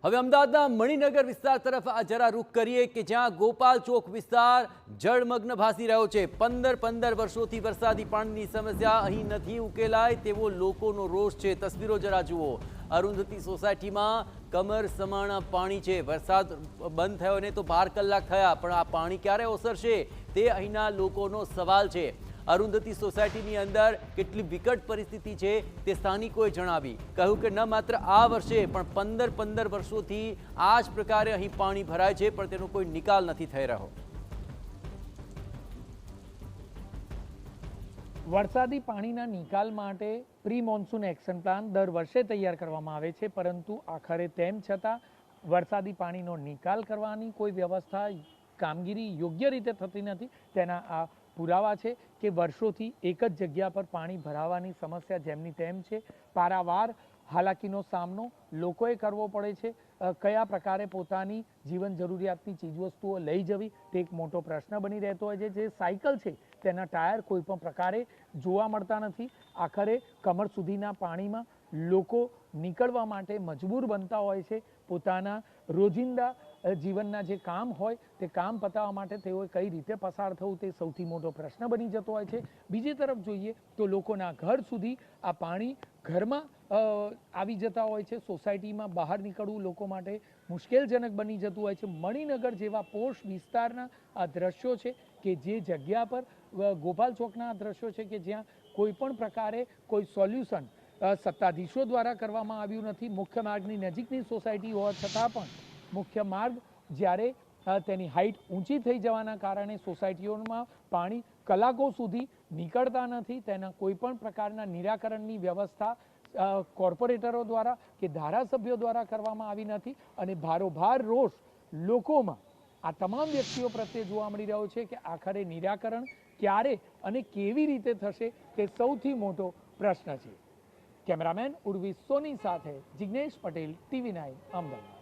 હવે અમદાવાદના મણિનગર વિસ્તાર તરફ જરા રૂખ કરીએ કે જ્યાં ગોપાલ ચોક વિસ્તાર જળમગ્ન ભાસી રહ્યો છે। 15 વર્ષોથી વરસાદી પાણીની સમસ્યા અહીં નથી ઉકેલાય તેવો લોકોનો રોષ છે। તસવીરો જરા જુઓ। અરુંધતી સોસાયટીમાં કમર સમાણા પાણી છે। વરસાદ બંધ થયો ને તો 12 કલાક થયા, પણ આ પાણી ક્યારે ઓસરશે તે અહીંના લોકોનો સવાલ છે। અરુંધતી સોસાયટીની અંદર કેટલી વિકટ પરિસ્થિતિ છે તે સ્થાનિકોએ જણાવી। કહ્યું કે ન માત્ર આ વર્ષે પણ 15 વર્ષોથી આ જ પ્રકારે અહીં પાણી ભરાય છે, પણ તેનો કોઈ નિકાલ નથી થઈ રહ્યો। વરસાદી પાણીના નિકાલ માટે પ્રી મોન્સૂન એક્શન પ્લાન દર વર્ષે તૈયાર કરવામાં આવે છે, પરંતુ આખરે તેમ છતાં વરસાદી પાણીનો નિકાલ કરવાની કોઈ વ્યવસ્થા, કામગીરી યોગ્ય રીતે થતી નથી। તેના આ પુરાવા છે કે વર્ષોથી એક જ જગ્યા પર પાણી ભરાવાની સમસ્યા જેમની તેમ છે। પારાવાર હાલાકીનો સામનો લોકોએ કરવો પડે છે। કયા પ્રકારે પોતાની જીવન જરૂરિયાતની ચીજવસ્તુઓ લઈ જવી તે એક મોટો પ્રશ્ન બની રહેતો હોય છે। જે સાયકલ છે તેના ટાયર કોઈ પણ પ્રકારે જોવા મળતા નથી। આખરે કમર સુધીના પાણીમાં લોકો નીકળવા માટે મજબૂર બનતા હોય છે। પોતાના રોજિંદા જીવનના જે કામ હોય તે કામ પતાવવા માટે તેઓએ કઈ રીતે પસાર થવું તે સૌથી મોટો પ્રશ્ન બની જતો હોય છે। બીજી તરફ જોઈએ તો લોકોના ઘર સુધી આ પાણી ઘરમાં આવી જતા હોય છે। સોસાયટીમાં બહાર નીકળવું લોકો માટે મુશ્કેલજનક બની જતું હોય છે। મણિનગર જેવા પોશ વિસ્તારના આ દ્રશ્યો છે કે જે જગ્યા પર ગોપાલ ચોકના આ દ્રશ્યો છે કે જ્યાં કોઈ પણ પ્રકારે કોઈ સોલ્યુશન સત્તાધીશો દ્વારા કરવામાં આવ્યું નથી। મુખ્ય માર્ગની નજીકની સોસાયટી હોવા છતાં પણ મુખ્ય માર્ગ જ્યારે તેની હાઇટ ઊંચી થઈ જવાના કારણે સોસાયટીઓમાં પાણી કલાકો સુધી નીકળતા નથી। તેના કોઈ પણ પ્રકારના નિરાકરણની વ્યવસ્થા કોર્પોરેટરો દ્વારા કે ધારાસભ્યો દ્વારા કરવામાં આવી નથી અને ભારોભાર રોષ લોકોમાં આ તમામ વ્યક્તિઓ પ્રત્યે જોવા મળી રહ્યો છે કે આખરે નિરાકરણ ક્યારે અને કેવી રીતે થશે તે સૌથી મોટો પ્રશ્ન છે। કેમેરામેન ઉર્વી સોની સાથે જિગ્નેશ પટેલ, TV9 અમદાવાદ।